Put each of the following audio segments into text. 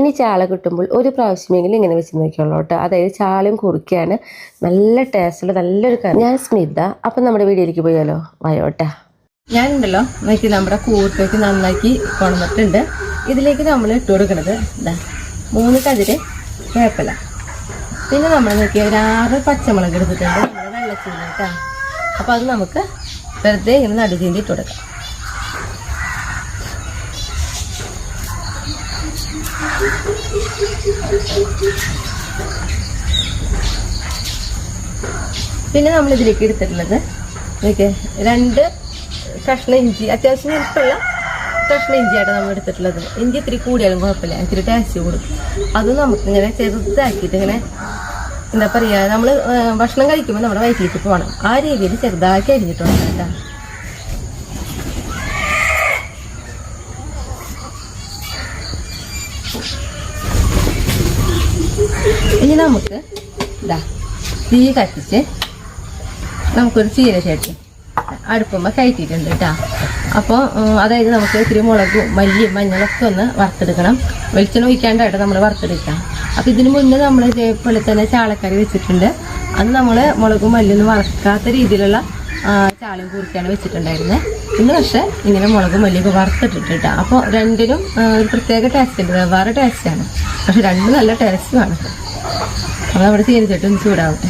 ഇനി ചാള കിട്ടുമ്പോൾ ഒരു പ്രാവശ്യമെങ്കിലും ഇങ്ങനെ വെച്ച് നോക്കിയുള്ളൂ കേട്ടോ. അതായത് ചാളയും കുറുക്കിയാണ് നല്ല ടേസ്റ്റുള്ള നല്ലൊരു കറി. ഞാൻ സ്മിത. അപ്പം നമ്മുടെ വീഡിയോയിലേക്ക് പോയാലോ, വായോട്ടെ. ഞാനുണ്ടല്ലോ നോക്കി നമ്മുടെ കൂർക്കയ്ക്ക് നന്നാക്കി കൊണ്ടുവന്നിട്ടുണ്ട്. ഇതിലേക്ക് നമ്മൾ ഇട്ട് കൊടുക്കുന്നത് ഇതാ 3 കതിര് വേപ്പില, പിന്നെ നമ്മൾ നോക്കി ഒരു 6 പച്ചമുളക് എടുത്തിട്ടുണ്ട് നമ്മുടെ വെള്ളച്ചീനി കേട്ടോ. അപ്പോൾ അത് നമുക്ക് വെറുതെ ഇങ്ങനെ നടുചീന്തി ഇട്ട് കൊടുക്കാം. പിന്നെ നമ്മൾ ഇതിലേക്ക് എടുത്തിട്ടുള്ളത് നോക്കിയേ 2 കഷ്ണം ഇഞ്ചി, അത്യാവശ്യം ഞെരുപ്പുള്ള കഷ്ണം ഇഞ്ചിയായിട്ട് നമ്മൾ എടുത്തിട്ടുള്ളത്. ഇഞ്ചി ഇത്തിരി കൂടിയാലും കുഴപ്പമില്ല, ഇത്തിരി ടേസ്റ്റ് കൂടും. അതും നമുക്കിങ്ങനെ ചെറുതാക്കിയിട്ട് ഇങ്ങനെ എന്താ പറയുക, നമ്മൾ ഭക്ഷണം കഴിക്കുമ്പോൾ നമ്മുടെ വയറ്റിലേക്ക് പോകണം, ആ രീതിയിൽ ചെറുതാക്കി അരിഞ്ഞിട്ടുണ്ട് കേട്ടോ. ഇനി നമുക്ക് ഇതാ തീ കത്തിച്ച് നമുക്കൊരു ചീനച്ചട്ടി അടുപ്പുമ്പോൾ കയറ്റിയിട്ടുണ്ട് കേട്ടോ. അപ്പോൾ അതായത് നമുക്ക് ഇത്തിരി മുളകും മല്ലിയും മഞ്ഞളൊക്കെ ഒന്ന് വറുത്തെടുക്കണം. വെളിച്ചെണ്ണ ഒഴിക്കാണ്ടായിട്ട് നമ്മൾ വറുത്തെടുക്കാം. അപ്പോൾ ഇതിന് മുന്നേ നമ്മൾ ഇതേപോലെ തന്നെ ചാളക്കറി വെച്ചിട്ടുണ്ട്. അത് നമ്മൾ മുളകും മല്ലിയൊന്നും വറക്കാത്ത രീതിയിലുള്ള ചാളയും കുറുക്കിയാണ് വെച്ചിട്ടുണ്ടായിരുന്നത്. ഇന്ന് പക്ഷേ ഇങ്ങനെ മുളകും മല്ലിയൊക്കെ വറുത്തിട്ടിട്ട് അപ്പോൾ രണ്ടിനും ഒരു പ്രത്യേക ടേസ്റ്റ് ഉണ്ട്, വേറെ ടേസ്റ്റാണ്. പക്ഷെ രണ്ടും നല്ല ടേസ്റ്റുമാണ്. അപ്പോൾ നമ്മുടെ ചീനച്ചട്ടി ഒന്ന് ചൂടാവട്ടെ.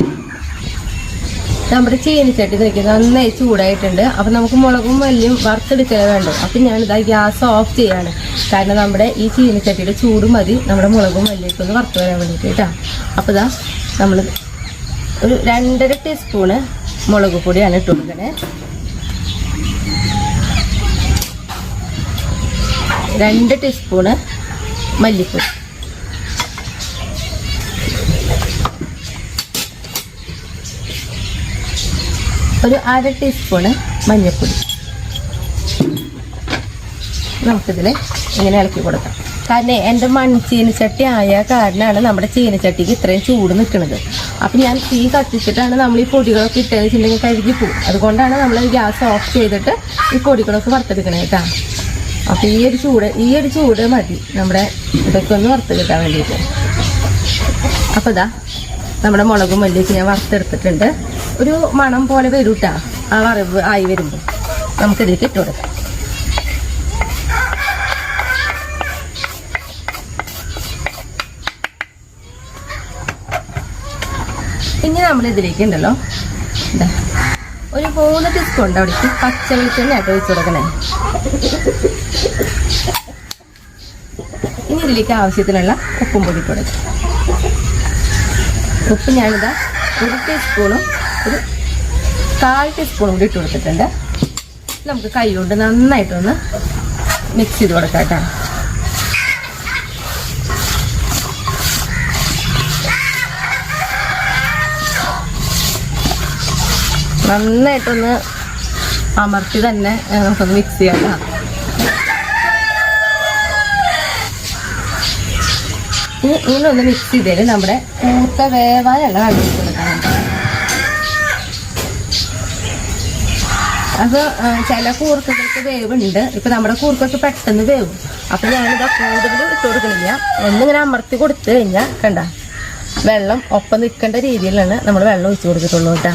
നമ്മുടെ ചീനച്ചട്ടി നോക്കിയത് നന്നായി ചൂടായിട്ടുണ്ട്. അപ്പം നമുക്ക് മുളകും മല്ലിയും വറുത്തെടുക്കലേ വേണ്ടു. അപ്പം ഞാനിതാ ഗ്യാസ് ഓഫ് ചെയ്യാണ്. കാരണം നമ്മുടെ ഈ ചീനച്ചട്ടിയുടെ ചൂട് മതി നമ്മുടെ മുളകും മല്ലിയൊക്കെ ഒന്ന് വറുത്ത് വരാൻ വേണ്ടിയിട്ട് കേട്ടോ. അപ്പോൾ ഇതാ നമ്മൾ ഒരു 2.5 ടീസ്പൂണ് മുളക് പൊടിയാണ് ഇട്ട് കൊടുക്കണേ. 2 ടീസ്പൂണ് മല്ലിപ്പൊടി, ഒരു 1/2 ടീസ്പൂണ് മഞ്ഞൾപ്പൊടി. നമുക്കിതിൽ ഇങ്ങനെ ഇളക്കി കൊടുക്കാം. കാരണം എൻ്റെ മൺചീനച്ചട്ടി ആയ കാരണമാണ് നമ്മുടെ ചീനച്ചട്ടിക്ക് ഇത്രയും ചൂട് നിൽക്കുന്നത്. അപ്പം ഞാൻ തീ കത്തിച്ചിട്ടാണ് നമ്മൾ ഈ പൊടികളൊക്കെ ഇട്ടതെന്ന് വെച്ചിട്ടുണ്ടെങ്കിൽ കഴുകി പോകും. അതുകൊണ്ടാണ് നമ്മൾ ഗ്യാസ് ഓഫ് ചെയ്തിട്ട് ഈ പൊടികളൊക്കെ വറുത്തെടുക്കണേ കേട്ടോ. അപ്പോൾ ഈ ഒരു ചൂട് മതി നമ്മുടെ ഇതൊക്കെ ഒന്ന് വറുത്ത് കിട്ടാൻ വേണ്ടിയിട്ട്. അപ്പോൾ ഇതാ നമ്മുടെ മുളകും മല്ലിയൊക്കെ ഞാൻ വറുത്തെടുത്തിട്ടുണ്ട്. ഒരു മണം പോലെ വരും കേട്ടോ. ആ വറവ് ആയി വരുമ്പോൾ നമുക്കിതിലേക്ക് ഇട്ട് കൊടുക്കാം. ഇനി നമ്മളിതിലേക്ക് ഉണ്ടല്ലോ ഇതാ ഒരു 3 ടീസ്പൂൺ അവിടേക്ക് പച്ച വെളിച്ചെണ്ണയായിട്ട് ഒഴിച്ച് കൊടുക്കണേ. ഇനി ഇതിലേക്ക് ആവശ്യത്തിനുള്ള ഉപ്പും പൊടി ഇട്ട് കൊടുക്കാം. ഉപ്പ് ഞാനിതാ 1 ടീസ്പൂണും ഒരു 1/4 ടീസ്പൂണും കൂടി ഇട്ട് കൊടുത്തിട്ടുണ്ട്. നമുക്ക് കൈ കൊണ്ട് നന്നായിട്ടൊന്ന് മിക്സ് ചെയ്ത് കൊടുക്കാം കേട്ടോ. നന്നായിട്ടൊന്ന് അമർത്തി തന്നെ നമുക്കൊന്ന് മിക്സ് ചെയ്യാം കേട്ടോ. ഇങ്ങനെ ഒന്ന് മിക്സ് ചെയ്തേല് നമ്മുടെ കൂർക്ക വേവാനുള്ള വെള്ളം കൊടുക്കണം. അപ്പോൾ ചില കൂർക്കകൾക്ക് വേവുണ്ട്. ഇപ്പം നമ്മുടെ കൂർക്കൊക്കെ പെട്ടെന്ന് വേവും. അപ്പം ഞാനിതാ കൂടുതൽ ഇട്ട് കൊടുക്കണില്ല. ഒന്നിങ്ങനെ അമർത്തി കൊടുത്തു കഴിഞ്ഞാൽ കണ്ട വെള്ളം ഒപ്പം നിൽക്കേണ്ട രീതിയിലാണ് നമ്മൾ വെള്ളം ഒഴിച്ച് കൊടുത്തിട്ടുള്ളൂ കേട്ടോ.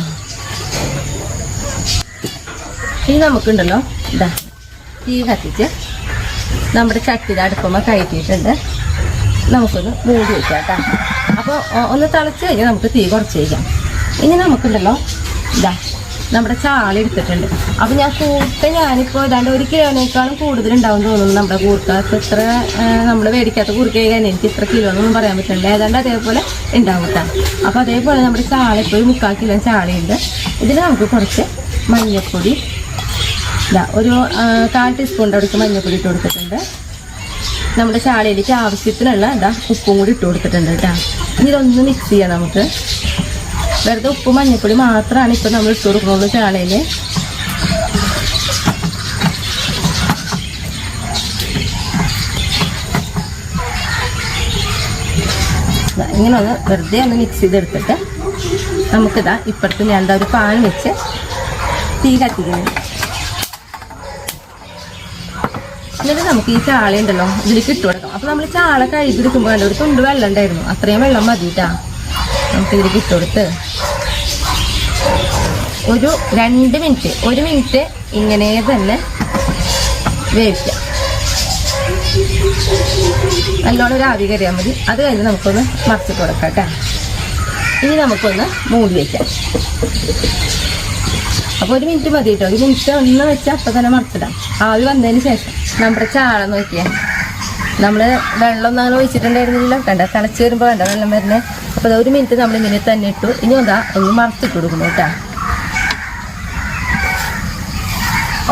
ഇനി നമുക്കുണ്ടല്ലോ ഇതാ തീ കത്തിച്ച് നമ്മുടെ ചട്ടിയുടെ അടുപ്പുമ്പോൾ കയറ്റിയിട്ടുണ്ട്. നമുക്കൊന്ന് മൂടി വയ്ക്കാം കേട്ടോ. അപ്പോൾ ഒന്ന് തിളച്ച് കഴിഞ്ഞാൽ നമുക്ക് തീ കുറച്ച് വയ്ക്കാം. ഇനി നമുക്കുണ്ടല്ലോ ഇതാ നമ്മുടെ ചാള എടുത്തിട്ടുണ്ട്. അപ്പോൾ ഞാനിപ്പോൾ ഏതാണ്ട് 1 കിലോനേക്കാളും കൂടുതലുണ്ടാവും തോന്നുന്നു നമ്മുടെ കൂർക്ക. ഇത്ര നമ്മൾ മേടിക്കാത്ത കൂർക്ക കഴിക്കാൻ എനിക്ക് ഇത്ര കിലോ എന്നൊന്നും പറയാൻ പറ്റില്ല. ഏതാണ്ട് അതേപോലെ ഉണ്ടാവും കേട്ടോ. അപ്പോൾ അതേപോലെ നമ്മുടെ ചാള ഇപ്പോൾ 3/4 കിലോ ചാളയുണ്ട്. ഇതിൽ നമുക്ക് കുറച്ച് മഞ്ഞൾപ്പൊടി ഇതാ ഒരു 1/4 ടീസ്പൂണിൻ്റെ അവിടേക്ക് മഞ്ഞൾപ്പൊടി ഇട്ട് കൊടുത്തിട്ടുണ്ട്. നമ്മുടെ ചാളയിലേക്ക് ആവശ്യത്തിനുള്ള ഇതാ ഉപ്പും കൂടി ഇട്ട് കൊടുത്തിട്ടുണ്ട് കേട്ടോ. ഇനി ഇതൊന്ന് മിക്സ് ചെയ്യാം നമുക്ക്. വെറുതെ ഉപ്പും മഞ്ഞൾപ്പൊടി മാത്രമാണ് ഇപ്പോൾ നമ്മൾ ഇട്ട് കൊടുക്കുന്നുള്ളൂ ചാളയിൽ. ഇങ്ങനെ ഒന്ന് വെറുതെ ഒന്ന് മിക്സ് ചെയ്തെടുത്തിട്ട് നമുക്കിതാ ഇപ്പുറത്ത് ഞാൻ എന്താ ഒരു പാൻ വെച്ച് തീ കത്തിക്കുന്നത്. എന്നിട്ട് നമുക്ക് ഈ ചാള ഉണ്ടല്ലോ ഇതിലേക്ക് ഇട്ട് കൊടുക്കാം. അപ്പോൾ നമ്മൾ ചാള കഴുകിയെടുക്കുമ്പോൾ ഒരു തുണ്ട് വെള്ളം ഉണ്ടായിരുന്നു, അത്രയും വെള്ളം മതിട്ടാ. നമുക്ക് ഇതിലേക്ക് ഇട്ട് കൊടുത്ത് ഒരു 2 മിനിറ്റ് 1 മിനിറ്റ് ഇങ്ങനെ തന്നെ വേവിക്കാം. നല്ലോണം ഒരു ആവി കയറിയാൽ മതി. അത് കഴിഞ്ഞ് നമുക്കൊന്ന് മറിച്ചിട്ട് കൊടുക്കാം കേട്ടോ. ഇനി നമുക്കൊന്ന് മൂടി വയ്ക്കാം. അപ്പോൾ 1 മിനിറ്റ് മതി കേട്ടോ. 1 മിനിറ്റ് ഒന്ന് വെച്ചാൽ അപ്പം തന്നെ മറിച്ചിടാം. ആവി വന്നതിന് ശേഷം നമ്മുടെ ചാള നോക്കിയാൽ നമ്മൾ വെള്ളം അങ്ങനെ ഒഴിച്ചിട്ടുണ്ടായിരുന്നില്ല. കണ്ട തിളച്ച് വരുമ്പോൾ കണ്ട വെള്ളം വരുന്നത്. അപ്പോൾ 1 മിനിറ്റ് നമ്മളിങ്ങനെ തന്നെ ഇട്ടു. ഇനി ഒന്ന് മറിച്ചിട്ട് കൊടുക്കുന്നു കേട്ടോ.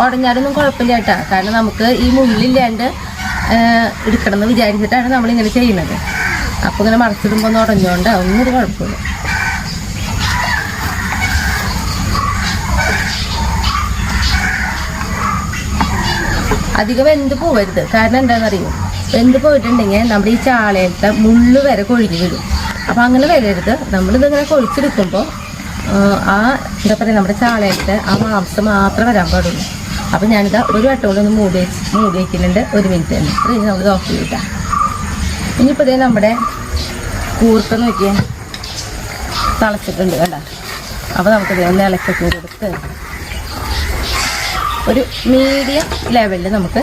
ഉടഞ്ഞാലൊന്നും കുഴപ്പമില്ല കേട്ടോ, കാരണം നമുക്ക് ഈ മുള്ളില്ലാണ്ട് എടുക്കണം എന്ന് വിചാരിച്ചിട്ടാണ് നമ്മളിങ്ങനെ ചെയ്യുന്നത്. അപ്പോൾ ഇങ്ങനെ മറിച്ചിടുമ്പോൾ ഒന്ന് ഉടഞ്ഞുകൊണ്ട് ഒന്നൊരു കുഴപ്പമില്ല. അധികം വെന്ത് പോവരുത്, കാരണം എന്താണെന്നറിയോ, വെന്ത് പോയിട്ടുണ്ടെങ്കിൽ നമ്മുടെ ഈ ചാളയത്തെ മുള്ള് വരെ കൊഴിഞ്ഞ് വരും. അപ്പം അങ്ങനെ വരരുത്. നമ്മളിതിങ്ങനെ കൊഴിച്ചെടുക്കുമ്പോൾ എന്താ പറയുക, നമ്മുടെ ചാളയത്തെ ആ മാംസം മാത്രം വരാൻ പാടുള്ളൂ. അപ്പം ഞാനിതാ ഒരു വട്ടം കൊണ്ട് ഒന്ന് മൂടി വയ്ക്കുന്നുണ്ട് 1 മിനിറ്റ് തന്നെ. അത് കഴിഞ്ഞ് നമ്മൾ ഓഫ് ചെയ്തിട്ടാ. ഇനിയിപ്പോൾ ഇതേ നമ്മുടെ കൂർക്ക നോക്കിയാൽ തിളച്ചിട്ടുണ്ട് കേട്ടോ. അപ്പോൾ നമുക്കിത് ഒന്ന് ഇളക്കൊക്കെ കൊടുത്ത് ഒരു മീഡിയം ലെവലിൽ നമുക്ക്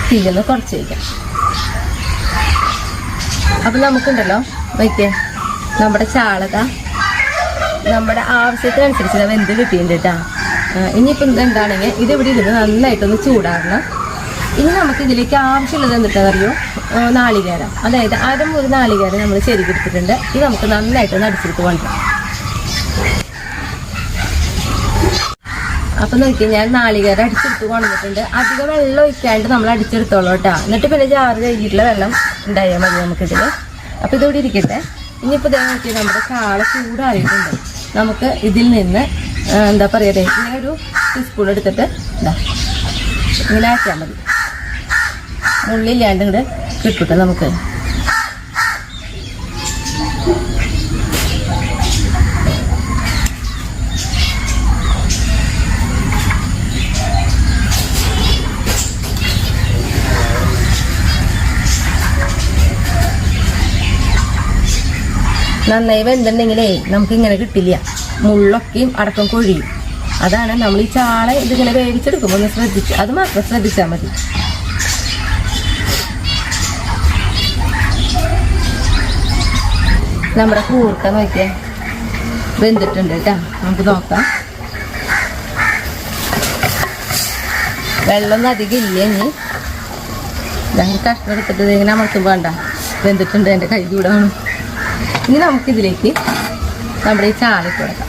തീയൊന്ന് കുറച്ച് വയ്ക്കാം. അപ്പം നമുക്കുണ്ടല്ലോ നോക്കിയേ, നമ്മുടെ ചാളക നമ്മുടെ ആവശ്യത്തിനനുസരിച്ച് വെന്ത് കിട്ടിയിട്ടുണ്ട് കേട്ടോ. ഇനിയിപ്പം എന്താണെങ്കിൽ ഇതിവിടെ ഇരുന്ന് നന്നായിട്ടൊന്ന് ചൂടാകണം. ഇനി നമുക്ക് ഇതിലേക്ക് ആവശ്യമുള്ളത് എന്നിട്ടറിയോ, നാളികേരം. അതായത് 1/2 മുറി നാളികേരം നമ്മൾ ശരിക്കെടുത്തിട്ടുണ്ട്. ഇത് നമുക്ക് നന്നായിട്ടൊന്ന് അടിച്ചെടുത്ത് കൊണ്ടുവരാം. അപ്പം നോക്കിയാൽ ഞാൻ നാളികേരം അടിച്ചെടുത്ത് കൊണ്ടുവന്നിട്ടുണ്ട്. അധികം വെള്ളം ഒഴിക്കാണ്ട് നമ്മൾ അടിച്ചെടുത്തോളൂ കേട്ടോ. എന്നിട്ട് പിന്നെ ജാറ് കഴുകിയിട്ടുള്ള വെള്ളം ഉണ്ടായാൽ മതി നമുക്കിതിൽ. അപ്പോൾ ഇതോടെ ഇരിക്കട്ടെ. ഇനിയിപ്പോൾ ഇതേ നോക്കിയാൽ നമ്മുടെ ചാള ചൂടാറിയിട്ടുണ്ട്. നമുക്ക് ഇതിൽ നിന്ന് എന്താ പറയുക, ഇങ്ങനെ ഒരു ടീസ്പൂൺ എടുത്തിട്ട് ഇങ്ങനെ ആക്കിയാൽ മതി. മുള്ളില്ലാണ്ട് ഇങ്ങോട്ട് കിട്ടട്ടെ നമുക്ക്. നന്നായി വെന്തുണ്ടെങ്കിലേ നമുക്കിങ്ങനെ കിട്ടില്ല, മുള്ളൊക്കെയും അടക്കം കൊഴിയും. അതാണ് നമ്മൾ ഈ ചാള ഇതിങ്ങനെ വേവിച്ചെടുക്കുമ്പോൾ ഒന്ന് ശ്രദ്ധിച്ച്, അത് മാത്രം ശ്രദ്ധിച്ചാൽ മതി. നമ്മുടെ കൂർക്ക നോക്കിയാൽ വെന്തിട്ടുണ്ട് കേട്ടോ. നമുക്ക് നോക്കാം. വെള്ളമൊന്നും അധികം ഇല്ല. ഇനി ഞങ്ങൾ കഷ്ണം എടുത്തിട്ട് ഇങ്ങനെ അമർത്തുമ്പോൾ വേണ്ട വെന്തിട്ടുണ്ട്. എൻ്റെ കൈ ചൂടാണ്. ഇനി നമുക്കിതിലേക്ക് നമ്മുടെ ഈ ചാളയിട്ട് കൊടുക്കാം.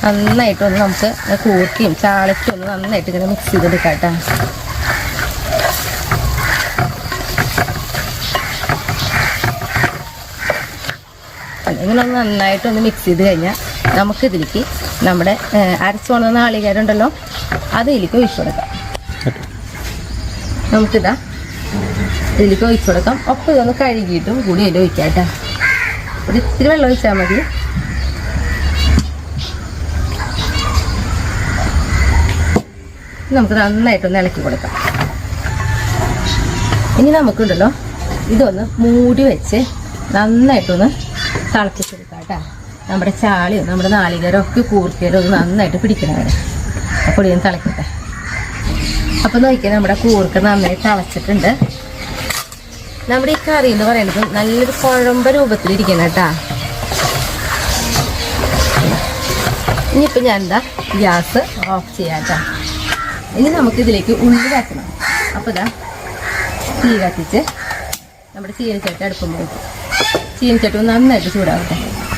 നന്നായിട്ടൊന്ന് നമുക്ക് കൂർക്കയും ചാളയ്ക്കും ഒന്ന് നന്നായിട്ട് ഇങ്ങനെ മിക്സ് ചെയ്തെടുക്കാം കേട്ടോ. ഇങ്ങനെ ഒന്ന് നന്നായിട്ടൊന്ന് മിക്സ് ചെയ്ത് കഴിഞ്ഞാൽ നമുക്കിതിലേക്ക് നമ്മുടെ അരച്ചു കൊണ്ടുവന്ന നാളികേരം ഉണ്ടല്ലോ, അത് ഇതിലേക്ക് ഒഴിച്ചു കൊടുക്കാം. നമുക്കിതാ ഇതിലേക്ക് ഒഴിച്ചു കൊടുക്കാം. ഒപ്പം ഇതൊന്ന് കഴുകിയിട്ടും കൂടി അതിൽ ഒഴിക്കാം കേട്ടോ. ഒരു ഇത്തിരി വെള്ളം ഒഴിച്ചാൽ മതി. നമുക്ക് നന്നായിട്ടൊന്ന് ഇളക്കി കൊടുക്കാം. ഇനി നമുക്കുണ്ടല്ലോ ഇതൊന്ന് മൂടി വെച്ച് നന്നായിട്ടൊന്ന് തിളപ്പിച്ചെടുക്കാം കേട്ടോ. നമ്മുടെ ചാളിയും നമ്മുടെ നാളികേരം ഒക്കെ കൂർക്കയിലും ഒന്ന് നന്നായിട്ട് പിടിക്കണം വരെ. അപ്പോൾ ഇതൊന്ന് തിളക്കട്ടെ. അപ്പോൾ നോക്കിയാൽ നമ്മുടെ കൂർക്ക നന്നായി തിളച്ചിട്ടുണ്ട്. നമ്മുടെ ഈ കറി എന്ന് പറയുന്നത് നല്ലൊരു കുഴമ്പ രൂപത്തിലിരിക്കണം കേട്ടോ. ഇനിയിപ്പോൾ ഞാൻ എന്താ ഗ്യാസ് ഓഫ് ചെയ്യാം കേട്ടോ. ഇനി നമുക്കിതിലേക്ക് ഉള്ളി കാച്ചണം. അപ്പോൾ ഇതാ തീ കത്തിച്ച് നമ്മുടെ ചീനച്ചട്ടി അടുപ്പം വയ്ക്കും. ചീനച്ചട്ടി നന്നായിട്ട് ചൂടാവട്ടെ.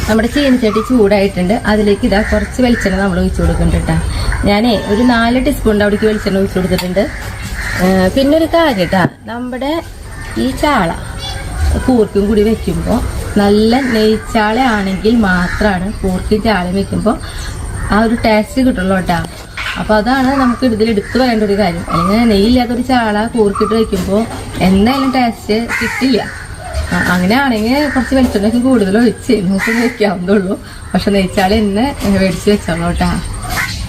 നമ്മുടെ ചീനച്ചട്ടി ചൂടായിട്ടുണ്ട്. അതിലേക്ക് ഇതാ കുറച്ച് വെളിച്ചെണ്ണ നമ്മൾ ഒഴിച്ചു കൊടുക്കുന്നുണ്ട് കേട്ടോ. ഞാനേ ഒരു 4 ടീസ്പൂണിൻ്റെ അവിടേക്ക് വെളിച്ചെണ്ണ ഒഴിച്ചു കൊടുത്തിട്ടുണ്ട്. പിന്നെ ഒരു കാര്യം കേട്ടോ, നമ്മുടെ ഈ ചാള കൂർക്കും കൂടി വെക്കുമ്പോൾ നല്ല നെയ്ച്ചാള ആണെങ്കിൽ മാത്രമാണ് കൂർക്കും ചാളയും വെക്കുമ്പോൾ ആ ഒരു ടേസ്റ്റ് കിട്ടുള്ളൂ കേട്ടോ. അപ്പോൾ അതാണ് നമുക്ക് ഇതിൽ എടുത്തു പറയേണ്ട ഒരു കാര്യം. അല്ലെങ്കിൽ നെയ്യില്ലാത്തൊരു ചാള കൂർക്കിട്ട് വയ്ക്കുമ്പോൾ എന്തായാലും ടേസ്റ്റ് കിട്ടില്ല. അങ്ങനെയാണെങ്കിൽ കുറച്ച് വെളിച്ചെണ്ണയ്ക്ക് കൂടുതൽ ഒഴിച്ച് നമുക്ക് വെക്കാവുന്നുള്ളൂ. പക്ഷെ നെയ്ച്ചാളി എന്നെ മേടിച്ച് വെച്ചോളൂ കേട്ടാ.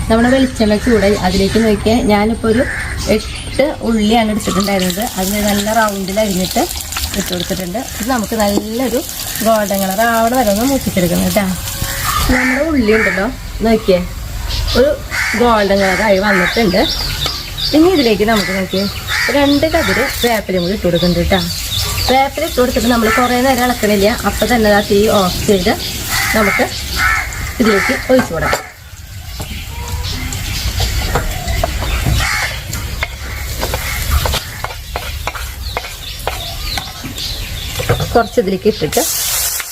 നമ്മുടെ വെളിച്ചെണ്ണ ചൂടായി അതിലേക്ക് നോക്കിയാൽ ഞാനിപ്പോൾ ഒരു 8 ഉള്ളിയാണ് എടുത്തിട്ടുണ്ടായിരുന്നത്. അതിന് നല്ല റൗണ്ടിൽ അരിഞ്ഞിട്ട് ഇട്ട് കൊടുത്തിട്ടുണ്ട്. ഇത് നമുക്ക് നല്ലൊരു ഗോൾഡൻ കളർ അവിടെ വരെ ഒന്ന് മൂപ്പിച്ചെടുക്കണം കേട്ടോ. നമ്മുടെ ഉള്ളി ഉണ്ടല്ലോ നോക്കിയേ ഒരു ഗോൾഡൻ കളറായി വന്നിട്ടുണ്ട്. ഇനി ഇതിലേക്ക് നമുക്ക് നോക്കിയേ 2 കതിര് വേപ്പിലും കൂടി ഇട്ട് കൊടുക്കുന്നുണ്ട് കേട്ടോ. വേപ്പില ഇട്ട് കൊടുത്തിട്ട് നമ്മൾ കുറേ നേരം ഇളക്കണില്ല. അപ്പം തന്നെ ആ തീ ഓഫ് ചെയ്ത് നമുക്ക് ഇതിലേക്ക് ഒഴിച്ചു കൊടുക്കാം. കുറച്ച് ഇതിലേക്ക് ഇട്ടിട്ട്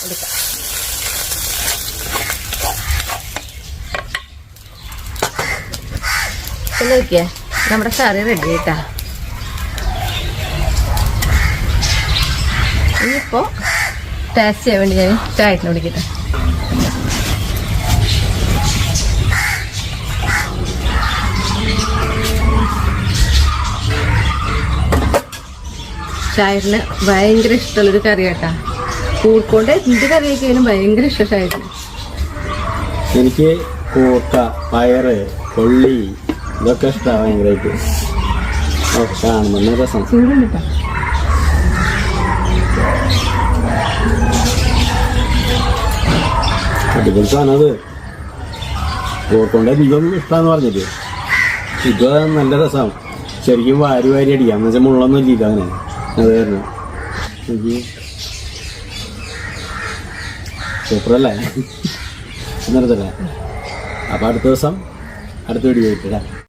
എടുക്കാം. നോക്കിയേ നമ്മുടെ കറി റെഡി ആയിട്ടാ. ഇനിയിപ്പോൾ ടേസ്റ്റ് ചെയ്യാൻ വേണ്ടി ഞാൻ ചായത്തിന് വിളിക്കട്ടെ. ചായത്തിന് ഭയങ്കര ഇഷ്ടമുള്ളൊരു കറി കേട്ടാ. കൂർക്കൊണ്ട് എന്ത് കറി വയ്ക്കാനും ഭയങ്കര ഇഷ്ടം ചായത്തിന്. എനിക്ക് കൂർക്ക, പയറ്, കൊള്ളി ഇതൊക്കെ ഇഷ്ടമാണ് ഭയങ്കരമായിട്ട്. കാണുമ്പോൾ രസം. ചൂടുണ്ടിട്ടാ. അടിപൊളി സാധനത്. കൂർക്കൊണ്ട് അധികം ഇഷ്ടമാന്ന് പറഞ്ഞിട്ട് ഇത് നല്ല രസമാണ്. ശരിക്കും വാരി വാരി അടിക്കാം. എന്ന് വെച്ചാൽ മുള്ളൊന്നും ഇല്ല അങ്ങനെ. അത് കാരണം എനിക്ക് സൂപ്പറല്ലേ നിർത്തല്ലേ. അപ്പം അടുത്ത ദിവസം അടുത്ത വീഡിയോ കിട്ടില്ല.